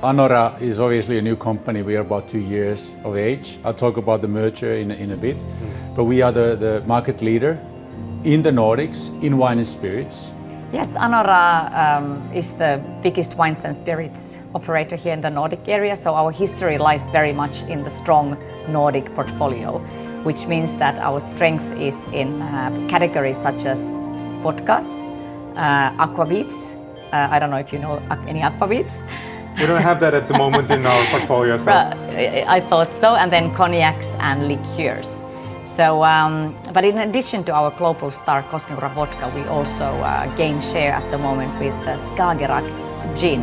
Anora is obviously a new company. We are about 2 years of age. I'll talk about the merger in a bit. But we are the market leader in the Nordics in wine and spirits. Yes, Anora is the biggest wines and spirits operator here in the Nordic area. So our history lies very much in the strong Nordic portfolio, which means that our strength is in categories such as vodkas, aquavits. I don't know if you know any aquavits. We don't have that at the moment in our portfolio. So. I thought so, and then cognacs and liqueurs. So, but in addition to our global star Koskenkorva vodka, we also gain share at the moment with the Skagerrak gin,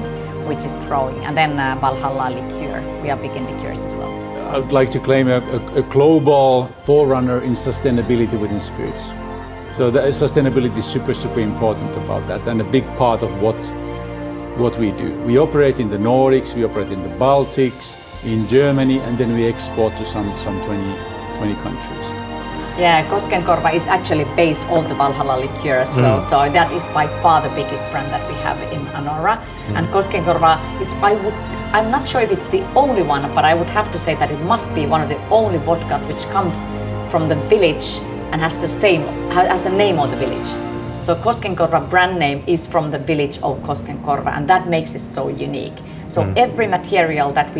which is growing, and then Valhalla liqueur. We are big in liqueurs as well. I would like to claim a global forerunner in sustainability within spirits. So the sustainability is super important about that, and a big part of what we do. We operate in the Nordics, we operate in the Baltics, in Germany, and then we export to some 20 countries. Yeah, Koskenkorva is actually based off the Valhalla liqueur as well. So that is by far the biggest brand that we have in Anora. And Koskenkorva is, I'm not sure if it's the only one, but I would have to say that it must be one of the only vodkas which comes from the village and has a name of the village. So Koskenkorva brand name is from the village of Koskenkorva, and that makes it so unique. So every material that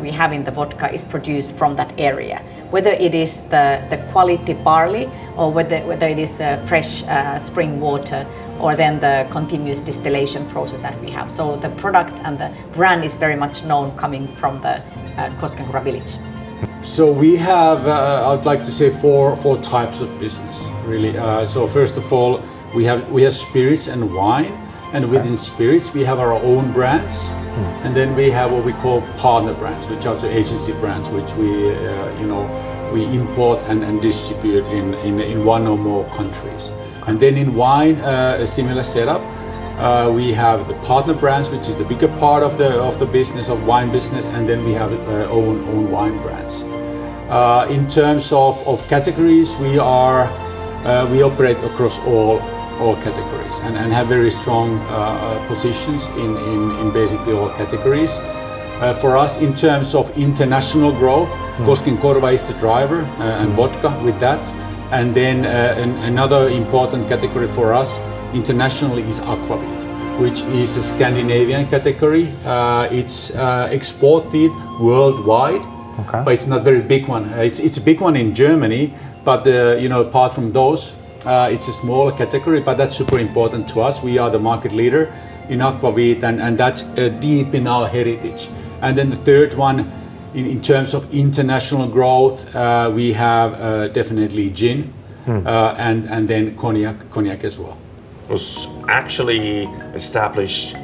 we have in the vodka is produced from that area, whether it is the quality barley or whether it is fresh spring water or then the continuous distillation process that we have. So the product and the brand is very much known coming from the Koskenkorva village. So we have, I'd like to say, four types of business, really. So first of all, we have spirits and wine, and within spirits we have our own brands, and then we have what we call partner brands, which are the agency brands, which we import and distribute in one or more countries. And then in wine, a similar setup. We have the partner brands, which is the bigger part of the business of wine business, and then we have own wine brands. In terms of categories, we operate across all categories and have very strong positions in basically all categories. For us, in terms of international growth, Koskenkorva is the driver and vodka with that. And then another important category for us internationally is aquavit, which is a Scandinavian category. It's exported worldwide, but it's not a very big one. It's a big one in Germany, but apart from those, it's a smaller category, but that's super important to us. We are the market leader in aquavit, and that's deep in our heritage. And then the third one, in terms of international growth, we have definitely gin, and then cognac as well. Was actually established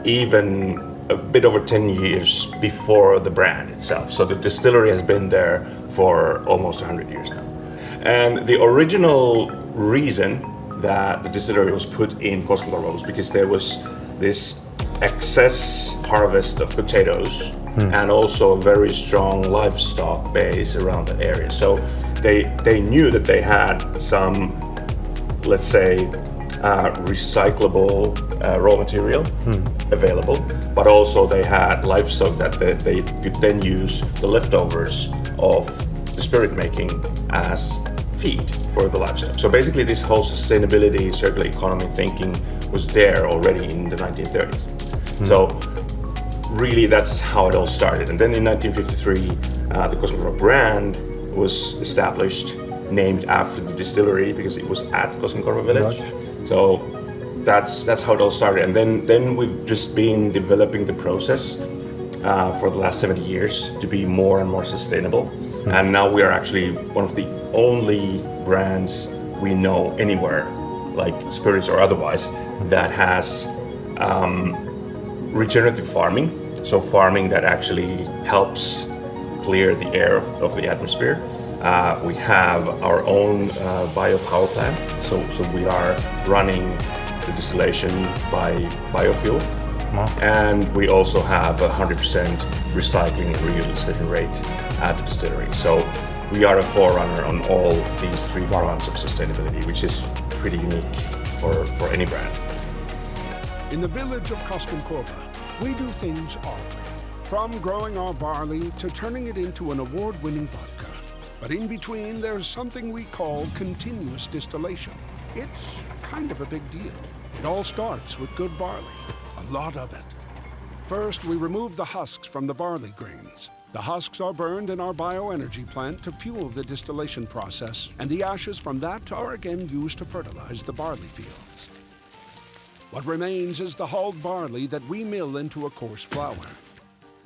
even a bit over 10 years before the brand itself. So the distillery has been there for almost 100 years now. And the original reason that the distillery was put in Koskenkorva was because there was this excess harvest of potatoes and also a very strong livestock base around the area. So they knew that they had some, let's say, recyclable raw material available, but also they had livestock that they could then use the leftovers of the spirit making as feed for the livestock. So basically this whole sustainability, circular economy thinking was there already in the 1930s. So really that's how it all started. And then in 1953, the Koskenkorva brand was established, named after the distillery because it was at Koskenkorva village. So that's how it all started. And then we've just been developing the process for the last 70 years to be more and more sustainable. And now we are actually one of the only brands we know anywhere, like spirits or otherwise, that has regenerative farming. So farming that actually helps clear the air of the atmosphere. We have our own biopower plant, so we are running the distillation by biofuel. Wow. And we also have 100% recycling and reutilization rate at the distillery. So we are a forerunner on all these three fronts of sustainability, which is pretty unique for any brand. In the village of Koskenkorva, we do things our way. From growing our barley to turning it into an award-winning vodka. But in between, there's something we call continuous distillation. It's kind of a big deal. It all starts with good barley, a lot of it. First, we remove the husks from the barley grains. The husks are burned in our bioenergy plant to fuel the distillation process, and the ashes from that are again used to fertilize the barley fields. What remains is the hulled barley that we mill into a coarse flour.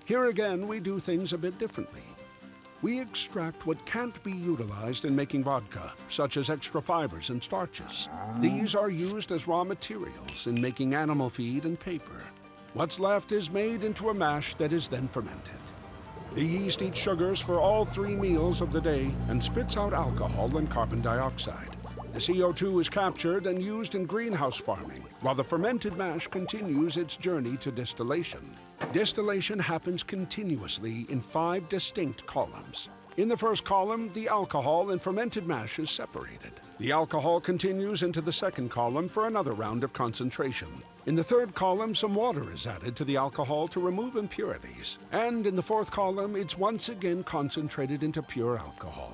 Here again, we do things a bit differently. We extract what can't be utilized in making vodka, such as extra fibers and starches. These are used as raw materials in making animal feed and paper. What's left is made into a mash that is then fermented. The yeast eats sugars for all 3 meals of the day and spits out alcohol and carbon dioxide. The CO2 is captured and used in greenhouse farming, while the fermented mash continues its journey to distillation. Distillation happens continuously in 5 distinct columns. In the first column, the alcohol and fermented mash is separated. The alcohol continues into the second column for another round of concentration. In the third column, some water is added to the alcohol to remove impurities. And in the fourth column, it's once again concentrated into pure alcohol.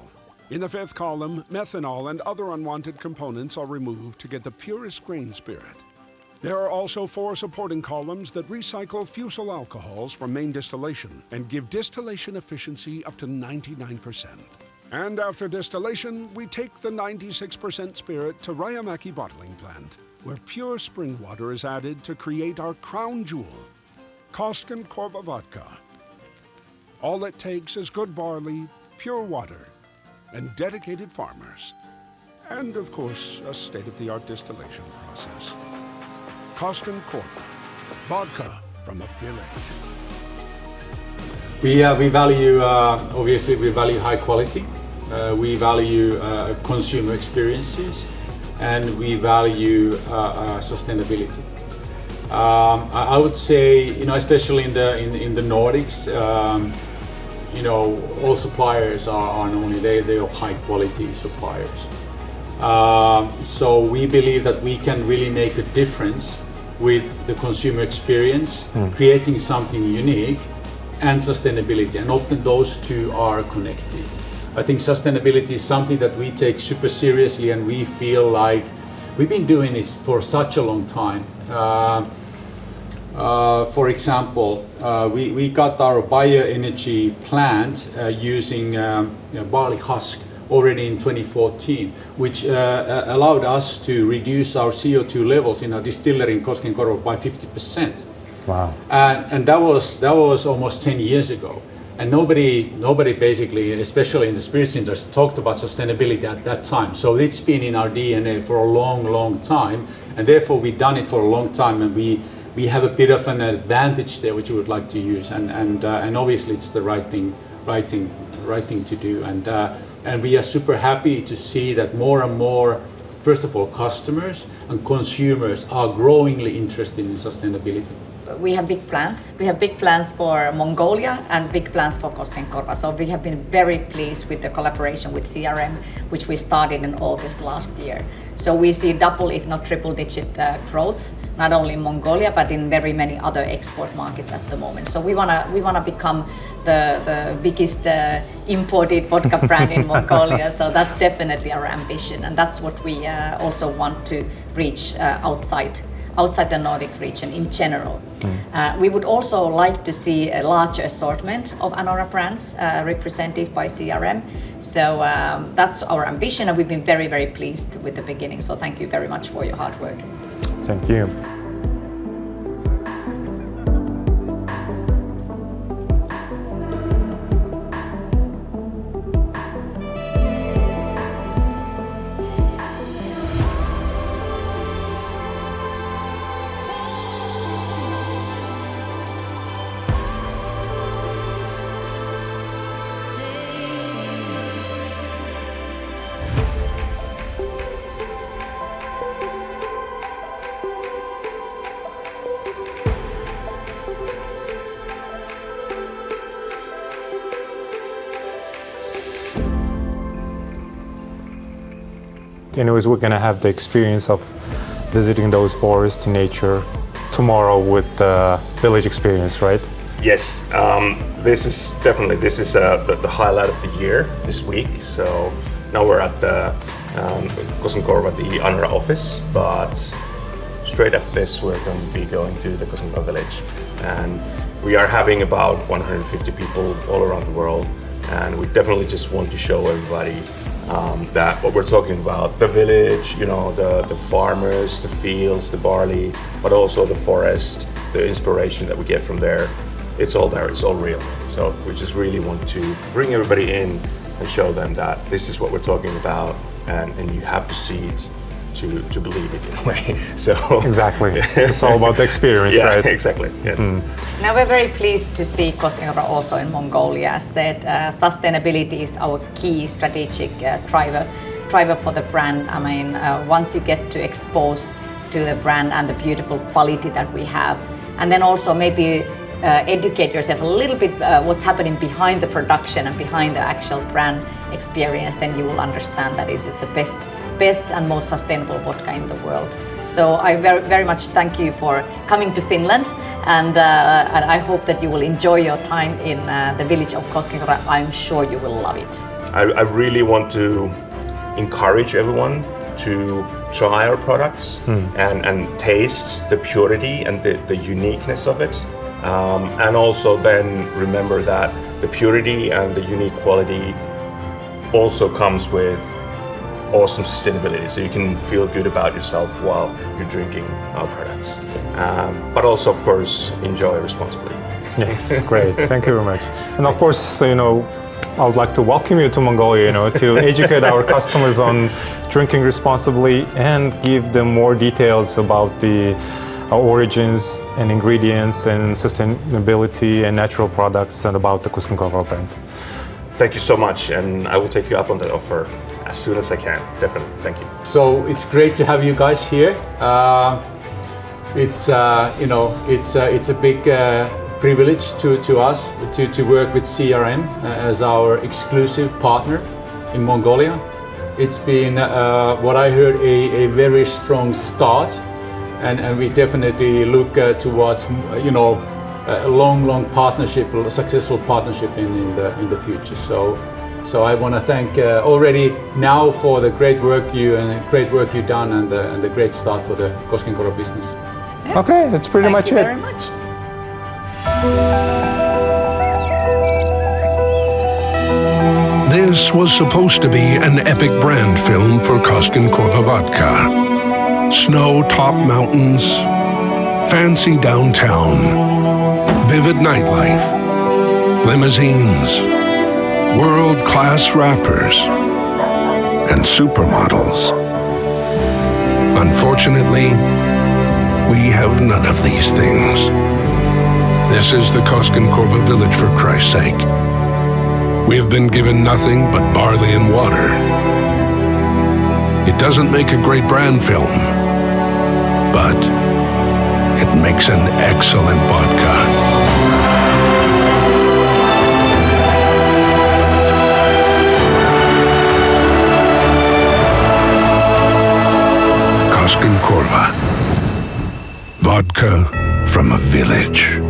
In the fifth column, methanol and other unwanted components are removed to get the purest grain spirit. There are also 4 supporting columns that recycle fusel alcohols from main distillation and give distillation efficiency up to 99%. And after distillation, we take the 96% spirit to Rajamäki bottling plant, where pure spring water is added to create our crown jewel, Koskenkorva vodka. All it takes is good barley, pure water, and dedicated farmers. And of course, a state-of-the-art distillation process. Koskenkorva, vodka from a village. We value, obviously we value high quality, we value consumer experiences, and we value sustainability. I would say, especially in the Nordics, all suppliers are only they're of high quality suppliers. So we believe that we can really make a difference with the consumer experience, creating something unique, and sustainability, and often those two are connected. I think sustainability is something that we take super seriously, and we feel like we've been doing this for such a long time. For example, we got our bioenergy plant using barley husk already in 2014, which allowed us to reduce our CO2 levels in our distillery in Koskenkorva by 50%. Wow! And that was almost 10 years ago, and nobody basically, especially in the spirits industry, talked about sustainability at that time. So it's been in our DNA for a long time, and therefore we've done it for a long time, and we have a bit of an advantage there which we would like to use, and obviously it's the right thing to do, and we are super happy to see that more and more, first of all, customers and consumers are growingly interested in sustainability. We have big plans. We have big plans for Mongolia and big plans for Koskenkorva. So we have been very pleased with the collaboration with CRM, which we started in August last year. So we see double, if not triple-digit growth, not only in Mongolia but in very many other export markets at the moment. So we wanna become the biggest imported vodka brand in Mongolia. So that's definitely our ambition, and that's what we also want to reach outside the Nordic region in general. We would also like to see a larger assortment of Anora brands represented by CRM. So that's our ambition, and we've been very, very pleased with the beginning. So thank you very much for your hard work. Thank you. Anyways, we're gonna have the experience of visiting those forests, nature, tomorrow with the village experience, right? Yes, this is the highlight of the year this week. So now we're at the Koskenkorva, the Anora office, but straight after this we're going to be going to the Koskenkorva village, and we are having about 150 people all around the world, and we definitely just want to show everybody that what we're talking about, the village, you know, the farmers, the fields, the barley, but also the forest, the inspiration that we get from there. It's all there, it's all real. So we just really want to bring everybody in and show them that this is what we're talking about, and you have to see it to believe it in a way. So Exactly. It's all about the experience, yeah, right? Exactly. Yes. Now we're very pleased to see Koskenkorva also in Mongolia. As said, sustainability is our key strategic driver for the brand. I mean, once you get to expose to the brand and the beautiful quality that we have, and then also maybe educate yourself a little bit what's happening behind the production and behind the actual brand experience, then you will understand that it is the best and most sustainable vodka in the world. So I very much thank you for coming to Finland, and I hope that you will enjoy your time in the village of Koskenkorva. I'm sure you will love it. I really want to encourage everyone to try our products and taste the purity and the uniqueness of it. And also then remember that the purity and the unique quality also comes with awesome sustainability, so you can feel good about yourself while you're drinking our products. But also, of course, enjoy responsibly. Yes, great. Thank you very much. And of course, I would like to welcome you to Mongolia, to educate our customers on drinking responsibly and give them more details about the origins and ingredients and sustainability and natural products and about the Koskenkorva brand. Thank you so much, and I will take you up on that offer as soon as I can. Definitely. Thank you. So it's great to have you guys here. It's a big privilege to us to work with CRM as our exclusive partner in Mongolia. It's been what I heard a very strong start, and we definitely look towards a long partnership, a successful partnership in the future. So I want to thank already now for the great work you've done and the great start for the Koskenkorva business. Okay, that's pretty much it. Thank you very much. This was supposed to be an epic brand film for Koskenkorva Vodka. Snow-topped mountains, fancy downtown, vivid nightlife, limousines, world-class rappers, and supermodels. Unfortunately, we have none of these things. This is the Koskenkorva village, for Christ's sake. We have been given nothing but barley and water. It doesn't make a great brand film, but it makes an excellent vodka. Koskenkorva, vodka from a village.